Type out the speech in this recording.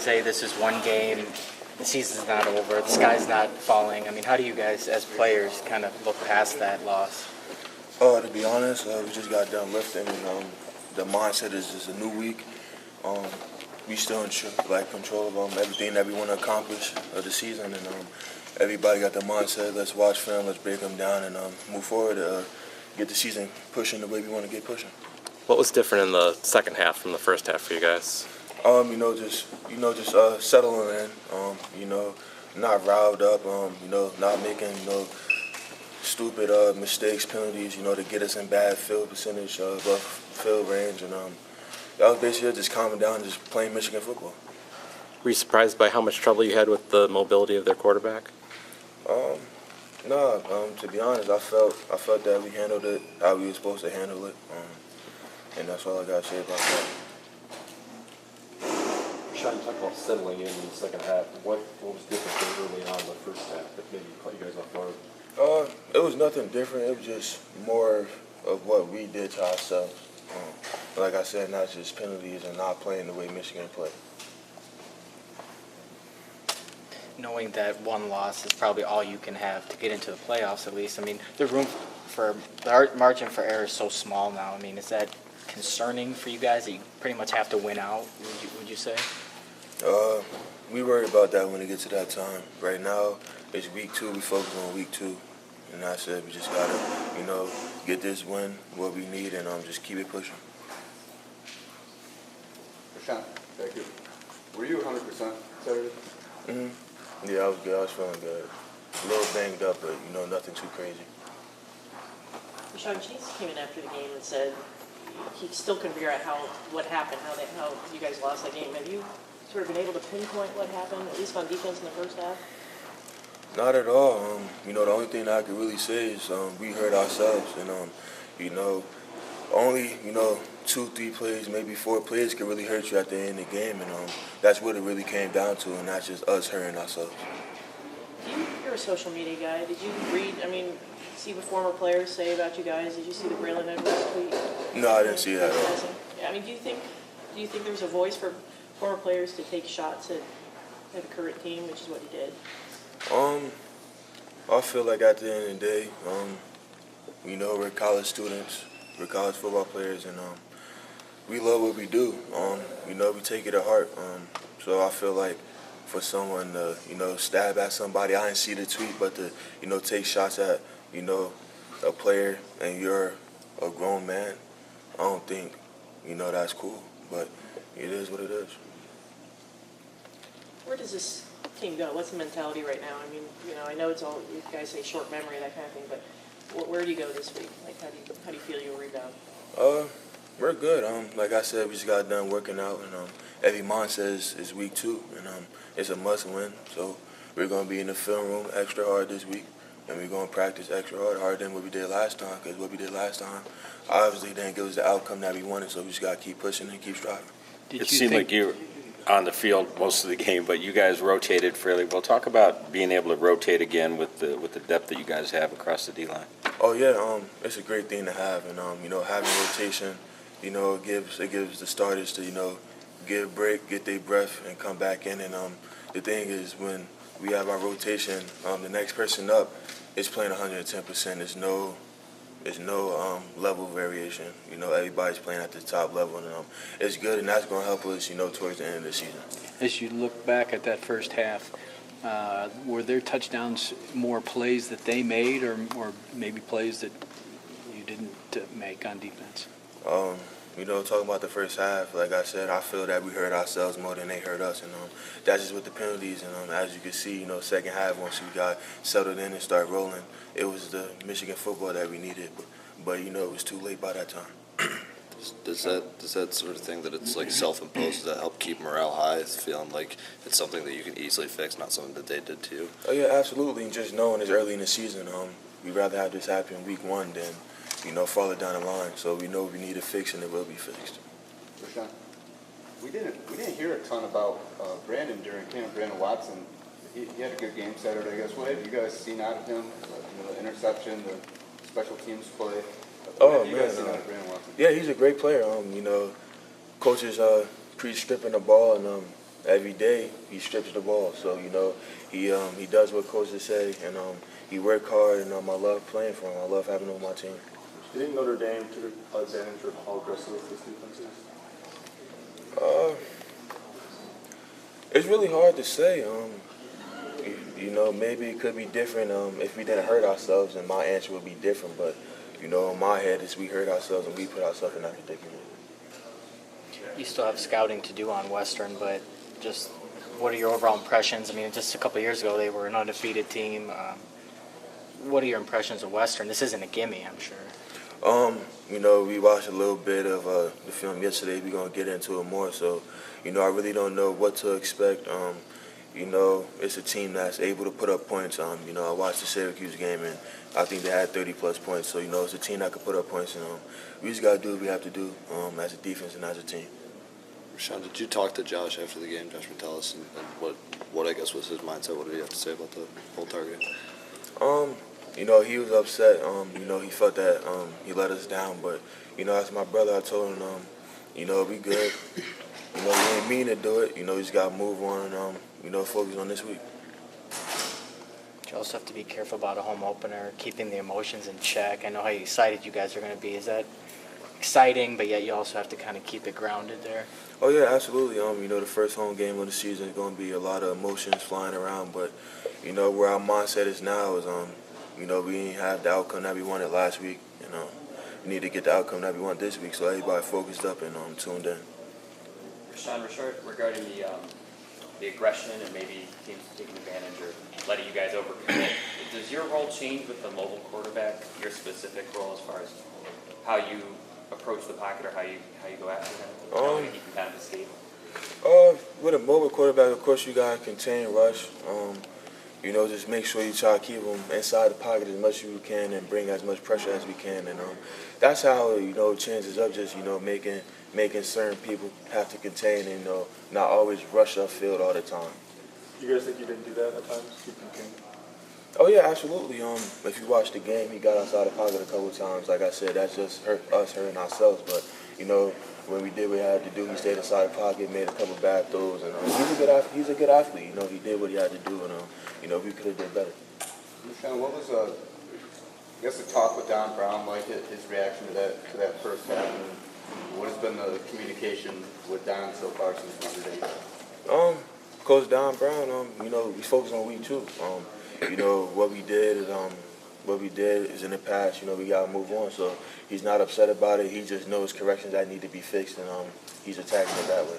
as, hey, this is one game, the season's not over, the sky's not falling. I mean, how do you guys, as players, kind of look past that loss? To be honest, we just got done lifting, and the mindset is just a new week. We still in control of everything that we want to accomplish of the season, and everybody got the mindset, let's watch film, let's break them down, and move forward to get the season pushing the way we want to get pushing. What was different in the second half from the first half for you guys? Just settling in, not riled up, not making, stupid mistakes, penalties, to get us in bad field percentage, above field range, and that was basically just calming down and just playing Michigan football. Were you surprised by how much trouble you had with the mobility of their quarterback? No, to be honest, I felt that we handled it how we were supposed to handle it, and that's all I got to say about that. Rashan, you talked about settling in the second half. What was different from early on in the first half that maybe caught you guys off guard? It was nothing different. It was just more of what we did to ourselves. Like I said, not just penalties and not playing the way Michigan played. Knowing that one loss is probably all you can have to get into the playoffs, at least. I mean, the margin for error is so small now. I mean, is that concerning for you guys that you pretty much have to win out, would you say? We worry about that when it gets to that time. Right now, it's week 2. We focus on week 2. And that's it. We just got to, get this win, what we need, and just keep it pushing. Rashan, thank you. Were you 100% Saturday? Mm-hmm. Yeah, I was good. I was feeling good. A little banged up, but, nothing too crazy. Rashan, Chase came in after the game and said he still couldn't figure out what happened, how you guys lost that game. Have you sort of been able to pinpoint what happened, at least on defense in the first half? Not at all. The only thing I could really say is we hurt ourselves, and only 2-3 plays, maybe 4 plays could really hurt you at the end of the game, and that's what it really came down to, and not just us hurting ourselves. You're a social media guy. Did you read? See what former players say about you guys? Did you see the Braylon Edwards tweet? No, I didn't see that at all. Yeah, do you think there's a voice for former players to take shots at the current team, which is what he did? I feel like at the end of the day, we're college students, we're college football players, and we love what we do. We take it to heart. So I feel like for someone to, stab at somebody, I didn't see the tweet, but to, take shots at, a player and you're a grown man, I don't think, that's cool. But it is what it is. Where does this team go? What's the mentality right now? I know it's all, you guys say short memory, that kind of thing, but where do you go this week? How do you feel you'll rebound? We're good. Like I said, we just got done working out, and every mindset is week 2, and it's a must win. So we're going to be in the film room extra hard this week, and we're going to practice extra harder than what we did last time, because what we did last time obviously didn't give us the outcome that we wanted, so we just got to keep pushing and keep striving. It seemed like you were on the field most of the game, but you guys rotated fairly well. Talk about being able to rotate again with the depth that you guys have across the D-line. Oh yeah, it's a great thing to have, and having rotation, it gives the starters to get a break, get their breath, and come back in. And the thing is, when we have our rotation, the next person up is playing 110%. There's no level variation. Everybody's playing at the top level, and it's good, and that's going to help us, towards the end of the season. As you look back at that first half, were there touchdowns more plays that they made, or maybe plays that you didn't make on defense? Talking about the first half, like I said, I feel that we hurt ourselves more than they hurt us, and that's just with the penalties. And as you can see, second half, once we got settled in and started rolling, it was the Michigan football that we needed. But it was too late by that time. Does that sort of thing that it's like self-imposed, does that help keep morale high, feeling like it's something that you can easily fix, not something that they did to you? Oh yeah, absolutely. And just knowing it's early in the season, we'd rather have this happen week 1 than farther down the line. So we know we need to fix, and it will be fixed. Rashan, we didn't hear a ton about Brandon during camp. Brandon Watson, he had a good game Saturday. I guess what have you guys seen out of him? The interception, the special teams play. Oh man, yeah, he's a great player. Coaches pre-stripping the ball, and every day he strips the ball. So he does what coaches say, and he worked hard, and I love playing for him. I love having him on my team. Do you think Notre Dame took advantage of how aggressive this defense is? It's really hard to say. Maybe it could be different if we didn't hurt ourselves, and my answer would be different. But in my head, is we hurt ourselves and we put ourselves in that predicament. You still have scouting to do on Western, but just what are your overall impressions? I mean, just a couple of years ago, they were an undefeated team. What are your impressions of Western? This isn't a gimme, I'm sure. We watched a little bit of the film yesterday. We're going to get into it more. So, I really don't know what to expect. It's a team that's able to put up points. I watched the Syracuse game, and I think they had 30-plus points. So, it's a team that can put up points. And we just got to do what we have to do as a defense and as a team. Rashan, did you talk to Josh after the game, Josh Metellus, and what I guess was his mindset? What did he have to say about the whole target? He was upset. He felt that he let us down. But, as my brother, I told him, we good. We ain't mean to do it. We just got to move on and, focus on this week. You also have to be careful about a home opener, keeping the emotions in check. I know how excited you guys are going to be. Is that exciting, but yet you also have to kind of keep it grounded there? Oh, yeah, absolutely. The first home game of the season is going to be a lot of emotions flying around. But, where our mindset is now is, we didn't have the outcome that we wanted last week. We need to get the outcome that we want this week, so everybody focused up and tuned in. Rashan, regarding the aggression and maybe teams taking advantage or letting you guys overcommit, does your role change with the mobile quarterback, your specific role as far as how you approach the pocket or how you go after him, knowing that he can kind of escape? With a mobile quarterback, of course, you got to contain rush. Just make sure you try to keep them inside the pocket as much as you can and bring as much pressure as we can. And that's how, chances up just, making certain people have to contain and, not always rush upfield all the time. You guys think you didn't do that at times? Keep contained? Oh, yeah, absolutely. If you watch the game, he got outside the pocket a couple of times. Like I said, that's just hurting ourselves. But, when we did what we had to do, he stayed inside the pocket, made a couple of bad throws. And he's a good athlete. He did what he had to do, and, we could have did better. Rashan, what was the talk with Don Brown like, his reaction to that first half? And what has been the communication with Don so far since Notre Dame? Coach Don Brown, we focus on week 2. What we did is in the past. We gotta move on. So he's not upset about it. He just knows corrections that need to be fixed, and he's attacking it that way.